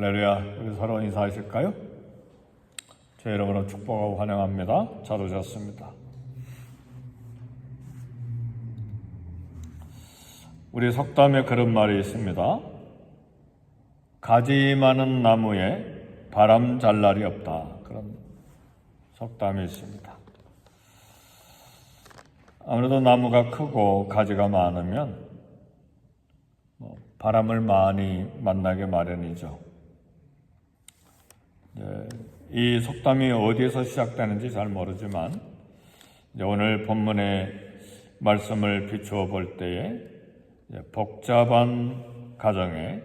할렐루야. 우리 서로 인사하실까요? 제 이름으로 축복하고 환영합니다. 잘 오셨습니다. 우리 속담에 그런 말이 있습니다. 가지 많은 나무에 바람 잘 날이 없다. 그런 속담이 있습니다. 아무래도 나무가 크고 가지가 많으면 바람을 많이 만나게 마련이죠. 이 속담이 어디에서 시작되는지 잘 모르지만 오늘 본문의 말씀을 비추어 볼 때에 복잡한 가정에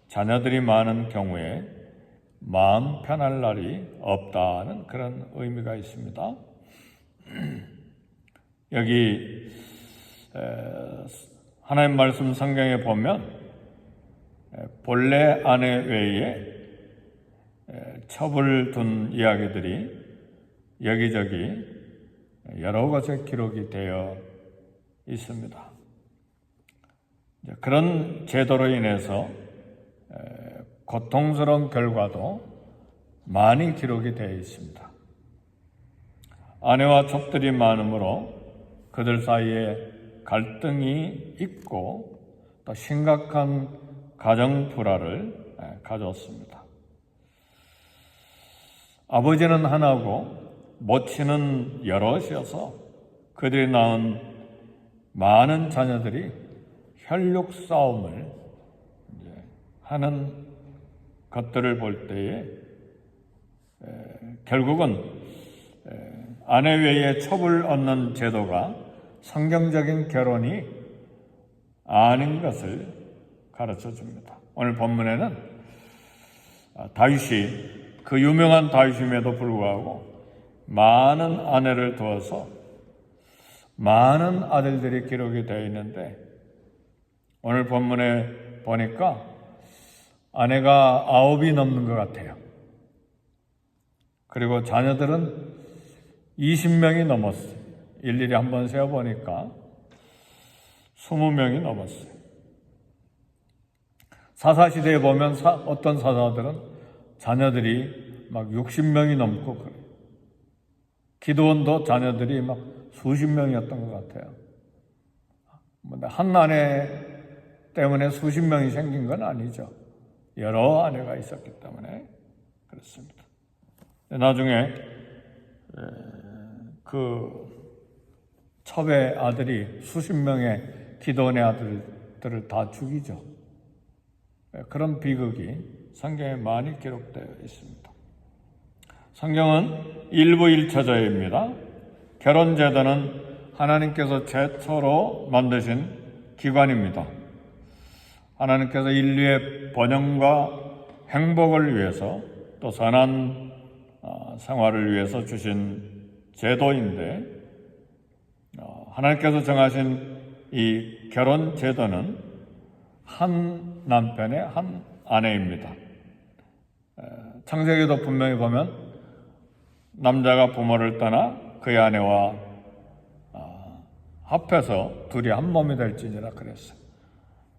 자녀들이 많은 경우에 마음 편할 날이 없다는 그런 의미가 있습니다. 여기 하나님 말씀 성경에 보면 본래 아내 외에 첩을 둔 이야기들이 여기저기 여러 곳에 기록이 되어 있습니다. 그런 제도로 인해서 고통스러운 결과도 많이 기록이 되어 있습니다. 아내와 첩들이 많으므로 그들 사이에 갈등이 있고 또 심각한 가정 불화를 가져왔습니다. 아버지는 하나고 모친은 여럿이어서 그들이 낳은 많은 자녀들이 혈육 싸움을 하는 것들을 볼 때에 결국은 아내 외에 첩을 얻는 제도가 성경적인 결혼이 아닌 것을 가르쳐 줍니다. 오늘 본문에는 다윗이 그 유명한 다윗임에도 불구하고 많은 아내를 두어서 많은 아들들이 기록이 되어 있는데 오늘 본문에 보니까 아내가 9이 넘는 것 같아요. 그리고 자녀들은 20명이 넘었어요. 일일이 한번 세어보니까 20명이 넘었어요. 사사시대에 보면 어떤 사사들은 자녀들이 막 60명이 넘고 그래요. 기드온도 자녀들이 막 수십 명이었던 것 같아요. 한 아내 때문에 수십 명이 생긴 건 아니죠. 여러 아내가 있었기 때문에 그렇습니다. 나중에 그 첩의 아들이 수십 명의 기드온의 아들들을 다 죽이죠. 그런 비극이 성경에 많이 기록되어 있습니다. 성경은 일부일처제입니다. 결혼제도는 하나님께서 최초로 만드신 기관입니다. 하나님께서 인류의 번영과 행복을 위해서 또 선한 생활을 위해서 주신 제도인데 하나님께서 정하신 이 결혼제도는 한 남편의 한 아내입니다. 창세기도 분명히 보면 남자가 부모를 떠나 그의 아내와 합해서 둘이 한 몸이 될지니라 그랬어요.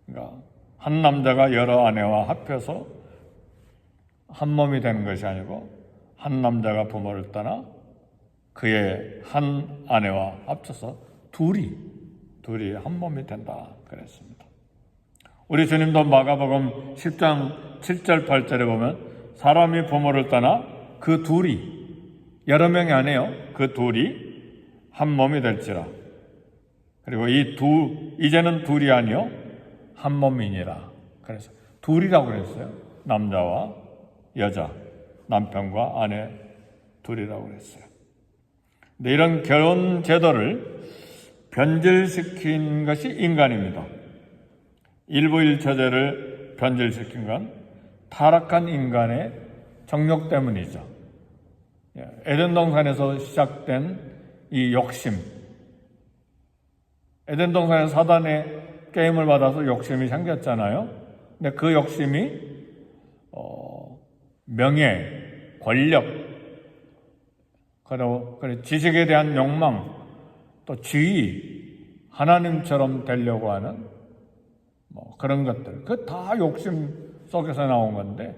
그러니까 한 남자가 여러 아내와 합해서 한 몸이 되는 것이 아니고 한 남자가 부모를 떠나 그의 한 아내와 합쳐서 둘이 한 몸이 된다 그랬습니다. 우리 주님도 마가복음 10장 7절 8절에 보면 사람이 부모를 떠나 그 둘이 여러 명이 아니에요. 그 둘이 한 몸이 될지라. 그리고 이제는 둘이 아니요 한 몸이니라. 그래서 둘이라고 그랬어요. 남자와 여자, 남편과 아내 둘이라고 그랬어요. 근데 이런 결혼 제도를 변질시킨 것이 인간입니다. 일부일처제를 변질시킨 건 타락한 인간의 정욕 때문이죠. 에덴 동산에서 시작된 이 욕심. 에덴 동산에 사단의 게임을 받아서 욕심이 생겼잖아요. 근데 그 욕심이 명예, 권력, 그리고 지식에 대한 욕망, 또 지위, 하나님처럼 되려고 하는 그런 것들, 그 다 욕심 속에서 나온 건데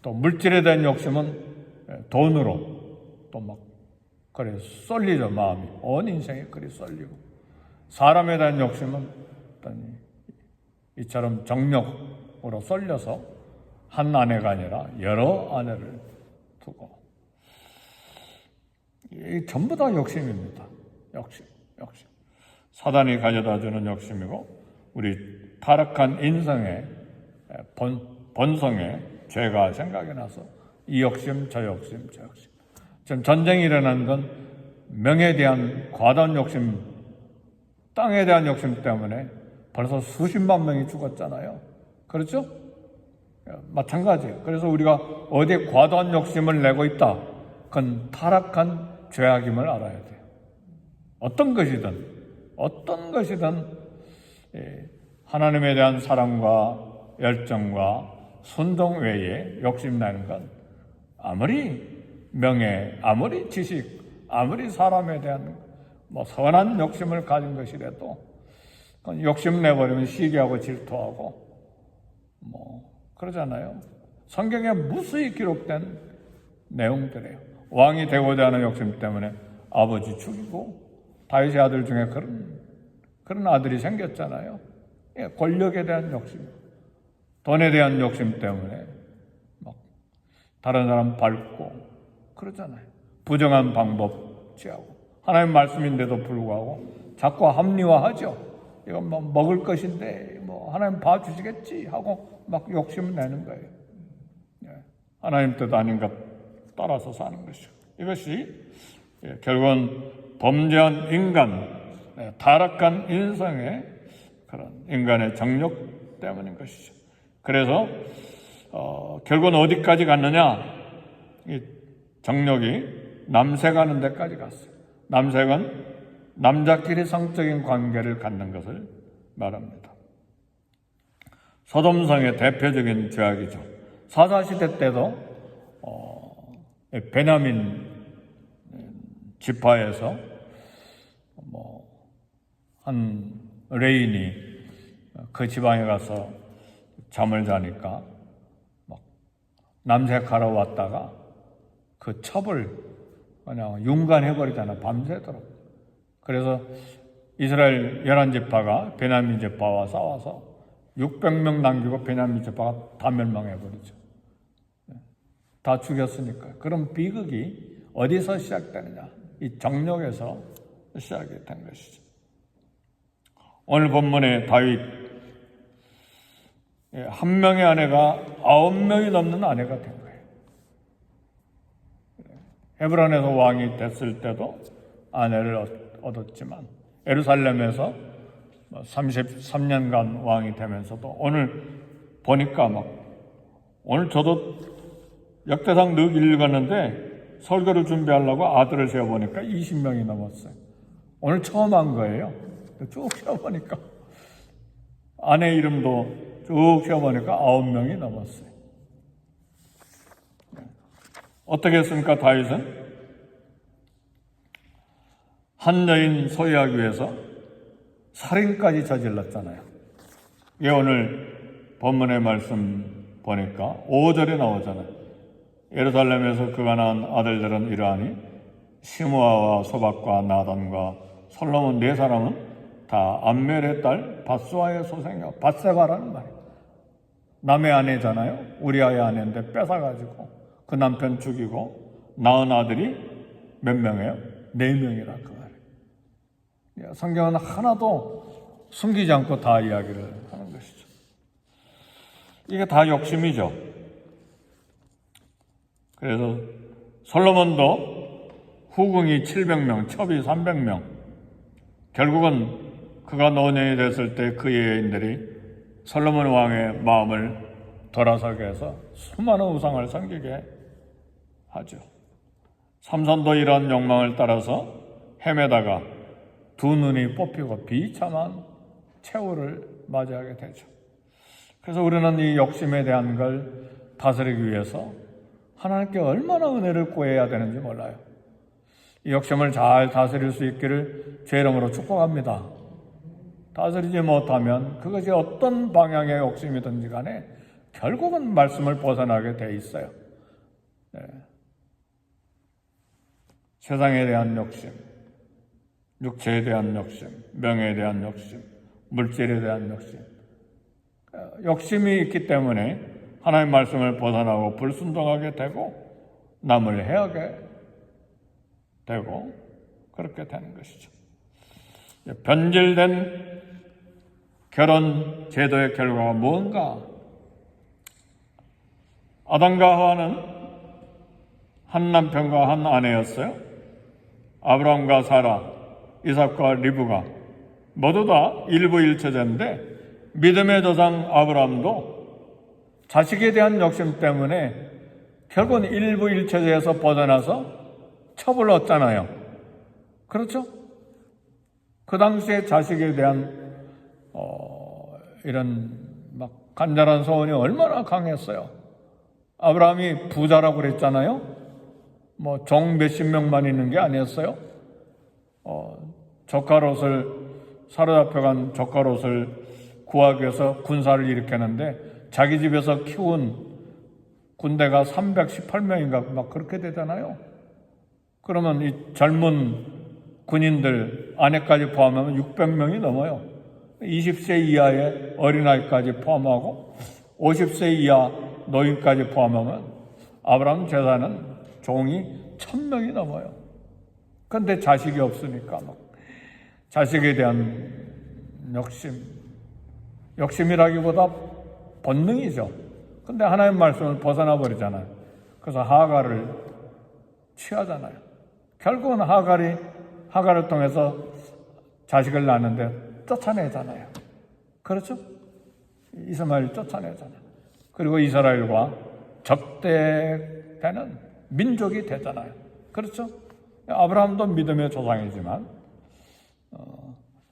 또 물질에 대한 욕심은 돈으로 또 막 그래 쏠리죠. 마음이 온 인생이 그리 쏠리고, 사람에 대한 욕심은 어떤 이처럼 정욕으로 쏠려서 한 아내가 아니라 여러 아내를 두고, 이 전부 다 욕심입니다. 욕심. 사단이 가져다주는 욕심이고, 우리 타락한 인성의 본성의 죄가 생각이 나서 이 욕심, 저 욕심. 지금 전쟁이 일어난 건 명예에 대한 과다한 욕심, 땅에 대한 욕심 때문에 벌써 수십만 명이 죽었잖아요. 그렇죠? 마찬가지예요. 그래서 우리가 어디에 과도한 욕심을 내고 있다, 그건 타락한 죄악임을 알아야 돼요. 어떤 것이든 하나님에 대한 사랑과 열정과 순종 외에 욕심내는 건 아무리 명예, 아무리 지식, 아무리 사람에 대한 선한 욕심을 가진 것이라도 욕심내버리면 시기하고 질투하고 그러잖아요. 성경에 무수히 기록된 내용들이에요. 왕이 되고자 하는 욕심 때문에 아버지 죽이고, 다윗의 아들 중에 그런 아들이 생겼잖아요. 권력에 대한 욕심, 돈에 대한 욕심 때문에 막 다른 사람 밟고 그러잖아요. 부정한 방법 취하고, 하나님 말씀인데도 불구하고 자꾸 합리화하죠. 이건 먹을 것인데 하나님 봐주시겠지 하고 막 욕심을 내는 거예요. 하나님 뜻 아닌 것 따라서 사는 것이죠. 이것이 결국은 범죄한 인간, 타락한 인성의 그런 인간의 정욕 때문인 것이죠. 그래서 결국은 어디까지 갔느냐? 이 정욕이 남색하는 데까지 갔어요. 남색은 남자끼리 성적인 관계를 갖는 것을 말합니다. 소돔성의 대표적인 죄악이죠. 사사시대 때도 베냐민 지파에서 한 레인이 그 지방에 가서 잠을 자니까 막 남색하러 왔다가 그 첩을 그냥 융간해버리잖아, 밤새도록. 그래서 이스라엘 11지파가 베냐민 지파와 싸워서 600명 남기고 베냐민 지파가 다 멸망해버리죠. 다 죽였으니까. 그런 비극이 어디서 시작되느냐? 이 정욕에서 시작이 된 것이죠. 오늘 본문에 다윗, 한 명의 아내가 9명이 넘는 아내가 된 거예요. 헤브론에서 왕이 됐을 때도 아내를 얻었지만, 예루살렘에서 33년간 왕이 되면서도 오늘 보니까 오늘 저도 역대상 늘 읽었는데 설교를 준비하려고 아들을 세어보니까 20명이 넘었어요. 오늘 처음 한 거예요. 쭉 세어보니까 아내 이름도 쭉 세어보니까 9명이 넘었어요. 어떻게 했습니까? 다윗은 한 여인 소유하기 위해서 살인까지 저질렀잖아요. 이게 오늘 본문의 말씀 보니까 5절에 나오잖아요. 예루살렘에서 그가 낳은 아들들은 이러하니 시므아와 소박과 나단과 솔로몬 4사람은 다 암멜의 딸 밧수아의 소생이요. 밧세바라는 말이에요. 남의 아내잖아요. 우리아의 아내인데 뺏어가지고 그 남편 죽이고 낳은 아들이 몇 명이에요? 4명이라 그 말이에요. 성경은 하나도 숨기지 않고 다 이야기를 하는 것이죠. 이게 다 욕심이죠. 그래서 솔로몬도 후궁이 700명, 첩이 300명. 결국은 그가 노년이 됐을 때 그 여인들이 솔로몬 왕의 마음을 돌아서게 해서 수많은 우상을 섬기게 하죠. 삼손도 이러한 욕망을 따라서 헤매다가 두 눈이 뽑히고 비참한 최후를 맞이하게 되죠. 그래서 우리는 이 욕심에 대한 걸 다스리기 위해서 하나님께 얼마나 은혜를 구해야 되는지 몰라요. 이 욕심을 잘 다스릴 수 있기를 주의 이름으로 축복합니다. 다스리지 못하면 그것이 어떤 방향의 욕심이든지 간에 결국은 말씀을 벗어나게 돼 있어요. 네. 세상에 대한 욕심, 육체에 대한 욕심, 명예에 대한 욕심, 물질에 대한 욕심. 욕심이 있기 때문에 하나님의 말씀을 벗어나고 불순종하게 되고 남을 해하게 되고 그렇게 되는 것이죠. 변질된 결혼 제도의 결과가 뭔가? 아담과 하와는 한 남편과 한 아내였어요. 아브라함과 사라, 이삭과 리브가 모두 다 일부일체제인데 믿음의 조상 아브라함도 자식에 대한 욕심 때문에 결국은 일부일체제에서 벗어나서 첩을 얻잖아요. 그렇죠? 그 당시에 자식에 대한 이런 막 간절한 소원이 얼마나 강했어요. 아브라함이 부자라고 그랬잖아요. 뭐 종 몇십 명만 있는 게 아니었어요. 젓갈옷을 사로잡혀간 젓갈옷을 구하기 위해서 군사를 일으켰는데 자기 집에서 키운 군대가 318명인가 막 그렇게 되잖아요. 그러면 이 젊은 군인들 아내까지 포함하면 600명이 넘어요. 20세 이하의 어린아이까지 포함하고 50세 이하 노인까지 포함하면 아브라함 제사는 종이 1000명이 넘어요. 그런데 자식이 없으니까 막 자식에 대한 욕심이라기보다 본능이죠. 근데 하나님 말씀을 벗어나 버리잖아요. 그래서 하갈을 취하잖아요. 결국은 하갈을 통해서 자식을 낳는데 쫓아내잖아요. 그렇죠? 이스마엘 쫓아내잖아요. 그리고 이스라엘과 적대되는 민족이 되잖아요. 그렇죠? 아브라함도 믿음의 조상이지만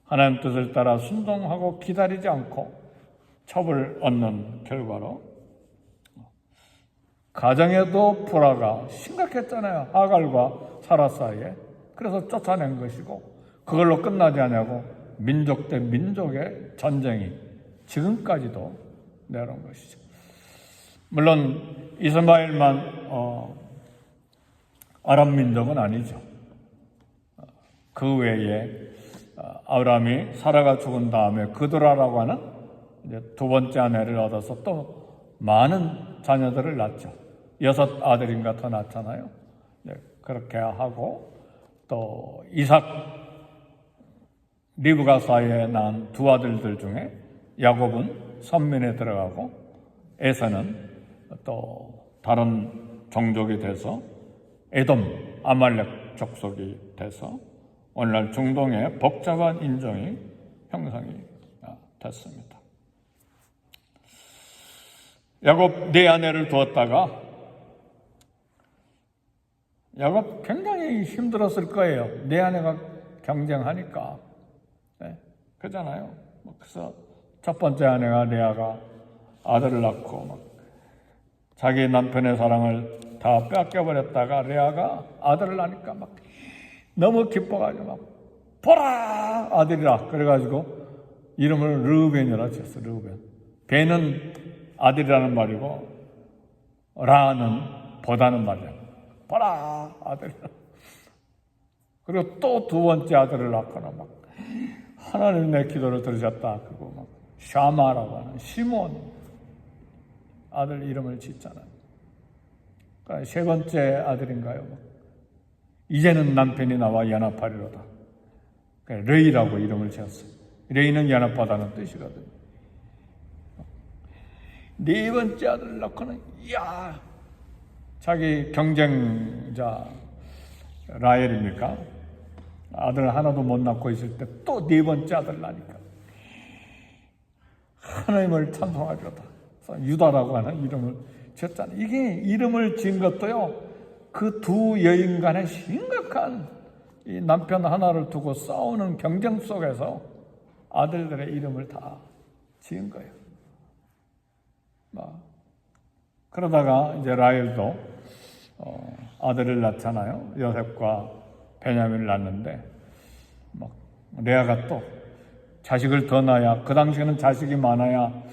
하나님 뜻을 따라 순종하고 기다리지 않고 첩을 얻는 결과로 가정에도 불화가 심각했잖아요. 하갈과 사라 사이에. 그래서 쫓아낸 것이고 그걸로 끝나지 않냐고 민족 대 민족의 전쟁이 지금까지도 내려온 것이죠. 물론 이스마엘만 아람 민족은 아니죠. 그 외에 아브라함이 사라가 죽은 다음에 그드라라고 하는 이제 두 번째 아내를 얻어서 또 많은 자녀들을 낳죠. 6 아들인가 더 낳잖아요. 그렇게 하고 또 이삭, 리브가 사이에 낳은 두 아들들 중에 야곱은 선민에 들어가고 에서는 또 다른 종족이 돼서 에돔, 아말렉 족속이 돼서 오늘날 중동의 복잡한 인종이 형성이 됐습니다. 야곱 4아내를 두었다가 야곱 굉장히 힘들었을 거예요. 4아내가 경쟁하니까. 네, 그렇잖아요. 그래서 첫 번째 아내가 레아가 아들을 낳고 막 자기 남편의 사랑을 다 뺏겨버렸다가 레아가 아들을 낳으니까 막 너무 기뻐가지고 막 보라 아들이라 그래가지고 이름을 르우벤이라 지었어. 르우벤. 베는 아들이라는 말이고 라는 보다는 말이야. 보라 아들이라. 그리고 또 두 번째 아들을 낳거나 막 하나님 내 기도를 들으셨다. 그리고 막 샤마라고 하는 시몬 아들 이름을 짓잖아요. 그러니까 세 번째 아들인가요? 이제는 남편이 나와 연합하리로다. 레이라고 이름을 지었어요. 레이는 연합하다는 뜻이거든요. 네 번째 아들을 낳고는 이야 자기 경쟁자 라헬입니까? 아들 하나도 못 낳고 있을 때 또 네 번째 아들 낳으니까 하나님을 찬송하리로다. 유다라고 하는 이름을 지었잖아요. 이게 이름을 지은 것도요. 그 두 여인 간의 심각한 이 남편 하나를 두고 싸우는 경쟁 속에서 아들들의 이름을 다 지은 거예요. 그러다가 이제 라헬도 아들을 낳잖아요. 요셉과 베냐민을 낳는데 레아가 또 자식을 더 낳아야 그 당시에는 자식이 많아야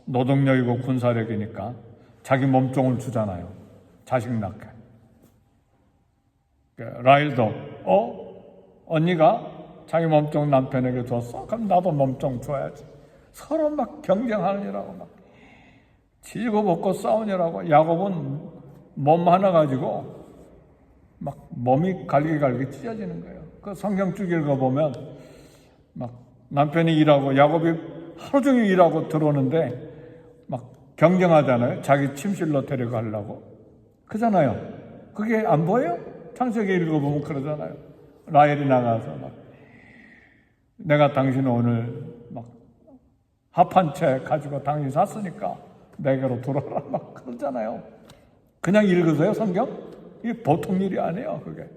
노동력이고 군사력이니까 자기 몸종을 주잖아요. 자식 낳게. 라헬도 언니가 자기 몸종 남편에게 줬어? 그럼 나도 몸종 줘야지. 서로 막 경쟁하느라고 막 지고 볶고 싸우느라고. 야곱은 몸 하나 가지고 막 몸이 갈기갈기 찢어지는 거예요. 그 성경쭉 읽어보면 막 남편이 일하고 야곱이 하루 종일 일하고 들어오는데 막 경쟁하잖아요. 자기 침실로 데려가려고. 그잖아요. 그게 안 보여요? 창세기 읽어보면 그러잖아요. 라헬이 나가서 막 내가 당신 오늘 막 합한 채 가지고 당신 샀으니까 내게로 돌아라 막 그러잖아요. 그냥 읽으세요 성경? 이게 보통 일이 아니에요 그게.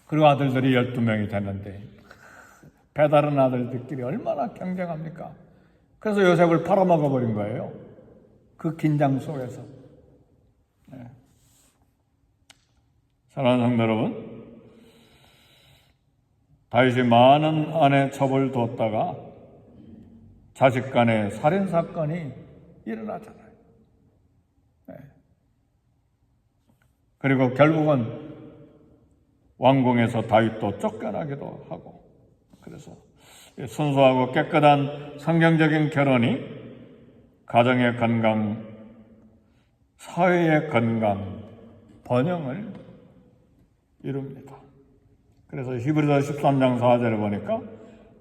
그리고 아들들이 12명이 되는데 배다른 아들들끼리 얼마나 경쟁합니까? 그래서 요셉을 팔아먹어버린 거예요. 그 긴장 속에서. 네. 사랑하는 성도 여러분, 다윗이 많은 아내 첩을 뒀다가 자식 간의 살인사건이 일어나잖아요. 네. 그리고 결국은 왕궁에서 다윗도 쫓겨나기도 하고. 그래서 순수하고 깨끗한 성경적인 결혼이 가정의 건강, 사회의 건강, 번영을 이룹니다. 그래서 히브리서 13장 4절에 보니까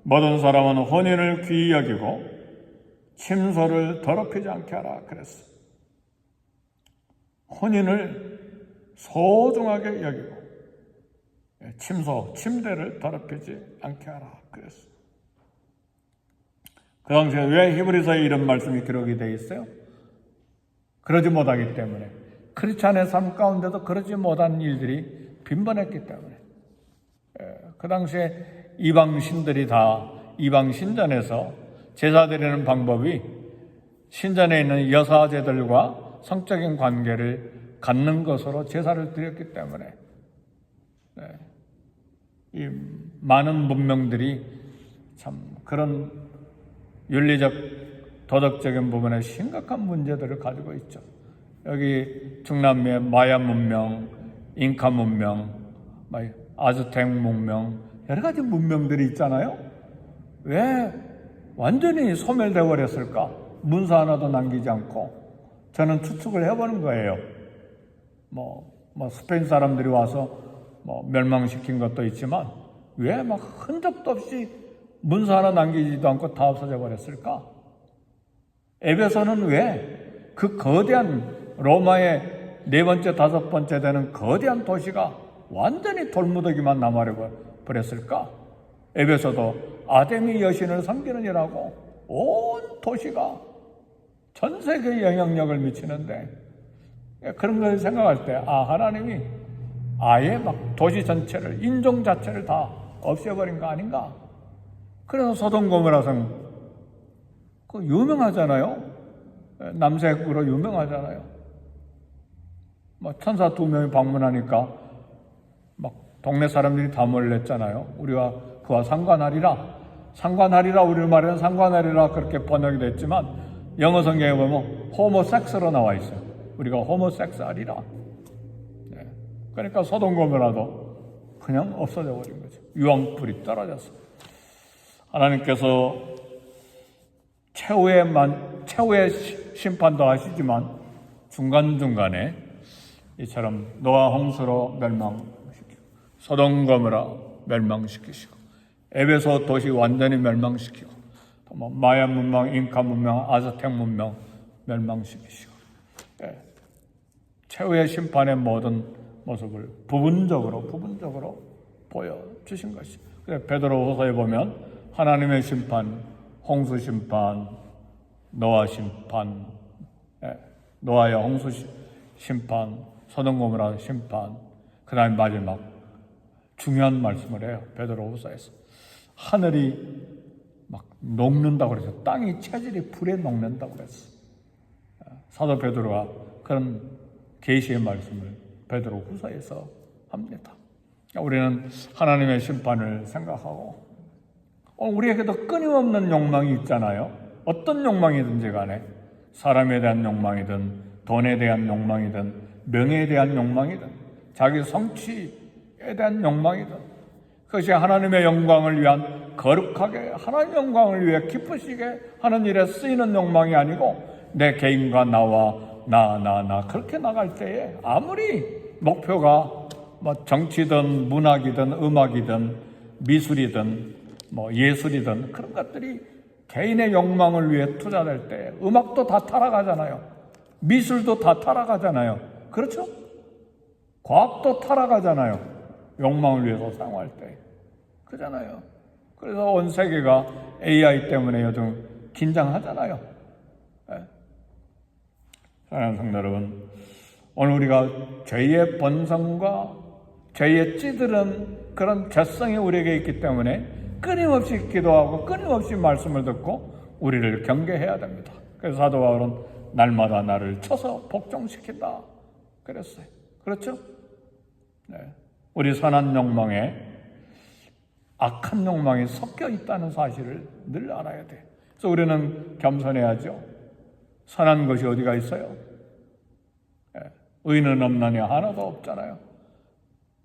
모든 사람은 혼인을 귀히 여기고 침소를 더럽히지 않게 하라 그랬어요. 혼인을 소중하게 여기고 침소, 침대를 더럽히지 않게 하라 그랬어요. 그 당시에 왜 히브리서에 이런 말씀이 기록이 되어 있어요? 그러지 못하기 때문에. 크리스찬의 삶 가운데도 그러지 못한 일들이 빈번했기 때문에. 그 당시에 이방신들이 다 이방신전에서 제사 드리는 방법이 신전에 있는 여사제들과 성적인 관계를 갖는 것으로 제사를 드렸기 때문에 이 많은 문명들이 참 그런 윤리적 도덕적인 부분에 심각한 문제들을 가지고 있죠. 여기 중남미의 마야 문명, 잉카 문명, 아즈텍 문명, 여러 가지 문명들이 있잖아요. 왜 완전히 소멸되어 버렸을까? 문서 하나도 남기지 않고. 저는 추측을 해보는 거예요. 스페인 사람들이 와서 멸망시킨 것도 있지만 왜 막 흔적도 없이 문서 하나 남기지도 않고 다 없어져 버렸을까? 에베소는 왜 그 거대한 로마의 네 번째, 다섯 번째 되는 거대한 도시가 완전히 돌무더기만 남아버렸을까? 에베소도 아데미 여신을 섬기는 이라고 온 도시가 전 세계에 영향력을 미치는데 그런 걸 생각할 때 하나님이 아예 막 도시 전체를, 인종 자체를 다 없애버린 거 아닌가? 그래서 소돔 고모라성 그 유명하잖아요. 남색으로 유명하잖아요. 천사 2명이 방문하니까 막 동네 사람들이 다 몰렸잖아요. 우리가 그와 상관하리라 우리말에는 상관하리라 그렇게 번역이 됐지만 영어 성경에 보면 호모섹스로 나와 있어요. 우리가 호모섹스하리라. 그러니까 소돔 고모라도 그냥 없어져 버린 거죠. 유황불이 떨어졌어요. 하나님께서 최후의 심판도 하시지만 중간중간에 이처럼 노아 홍수로 멸망시키고 소돔 고모라 멸망시키시고 에베소 도시 완전히 멸망시키고 또 마야 문명, 잉카 문명, 아즈텍 문명 멸망시키시고 최후의 심판의 모든 모습을 부분적으로 보여주신 것이죠. 그래서 베드로후서에 보면 하나님의 심판, 홍수 심판, 노아 심판, 노아의 홍수 심판, 소돔 고모라 심판, 그 다음에 마지막 중요한 말씀을 해요. 베드로후서에서 하늘이 막 녹는다고 그래서 땅이 체질이 불에 녹는다고 그랬어. 사도 베드로가 그런 계시의 말씀을 베드로후서에서 합니다. 우리는 하나님의 심판을 생각하고 우리에게도 끊임없는 욕망이 있잖아요. 어떤 욕망이든지 간에 사람에 대한 욕망이든 돈에 대한 욕망이든 명예에 대한 욕망이든 자기 성취에 대한 욕망이든 그것이 하나님의 영광을 위한 거룩하게 하나님의 영광을 위해 기쁘시게 하는 일에 쓰이는 욕망이 아니고 내 개인과 나와 나 그렇게 나갈 때에 아무리 목표가 정치든 문학이든 음악이든 미술이든 예술이든 그런 것들이 개인의 욕망을 위해 투자될 때 음악도 다 타락하잖아요. 미술도 다 타락하잖아요. 그렇죠? 과학도 타락하잖아요. 욕망을 위해서 사용할 때. 그잖아요. 그래서 온 세계가 AI 때문에 요즘 긴장하잖아요. 사랑하는 성도 여러분, 오늘 우리가 죄의 본성과 죄의 찌들은 그런 죄성이 우리에게 있기 때문에 끊임없이 기도하고 끊임없이 말씀을 듣고 우리를 경계해야 됩니다. 그래서 사도 바울은 날마다 나를 쳐서 복종시킨다 그랬어요. 그렇죠? 네. 우리 선한 욕망에 악한 욕망이 섞여 있다는 사실을 늘 알아야 돼. 그래서 우리는 겸손해야죠. 선한 것이 어디가 있어요? 네. 의는 없나니 하나도 없잖아요.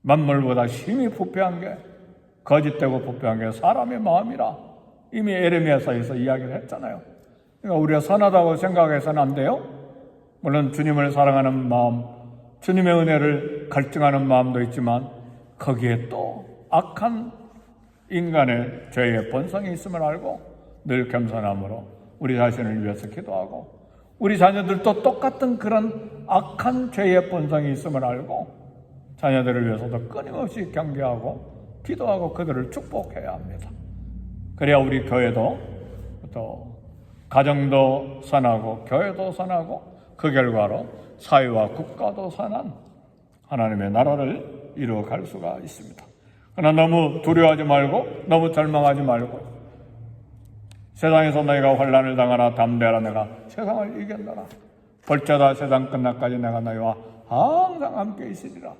만물보다 심히 부패한 게 거짓되고 부패한 게 사람의 마음이라 이미 에레미야서에서 이야기를 했잖아요. 그러니까 우리가 선하다고 생각해서는 안 돼요. 물론 주님을 사랑하는 마음, 주님의 은혜를 갈증하는 마음도 있지만 거기에 또 악한 인간의 죄의 본성이 있음을 알고 늘 겸손함으로 우리 자신을 위해서 기도하고 우리 자녀들도 똑같은 그런 악한 죄의 본성이 있음을 알고 자녀들을 위해서도 끊임없이 경계하고 기도하고 그들을 축복해야 합니다. 그래야 우리 교회도 또 가정도 선하고 교회도 선하고 그 결과로 사회와 국가도 선한 하나님의 나라를 이루어갈 수가 있습니다. 그러나 너무 두려워하지 말고 너무 절망하지 말고 세상에서 너희가 환난을 당하나 담대하라 내가 세상을 이겼노라. 볼지어다 세상 끝날까지 내가 너희와 항상 함께 있으리라.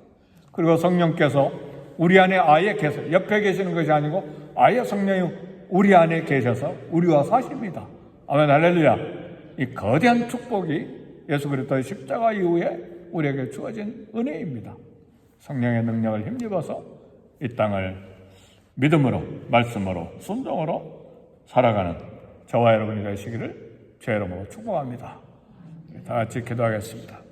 그리고 성령께서 우리 안에 아예 계셔 옆에 계시는 것이 아니고 아예 성령이 우리 안에 계셔서 우리와 사십니다. 아멘 할렐루야. 이 거대한 축복이 예수 그리스도의 십자가 이후에 우리에게 주어진 은혜입니다. 성령의 능력을 힘입어서 이 땅을 믿음으로 말씀으로 순종으로 살아가는 저와 여러분이 되시기를 주의 이름으로 축복합니다. 다 같이 기도하겠습니다.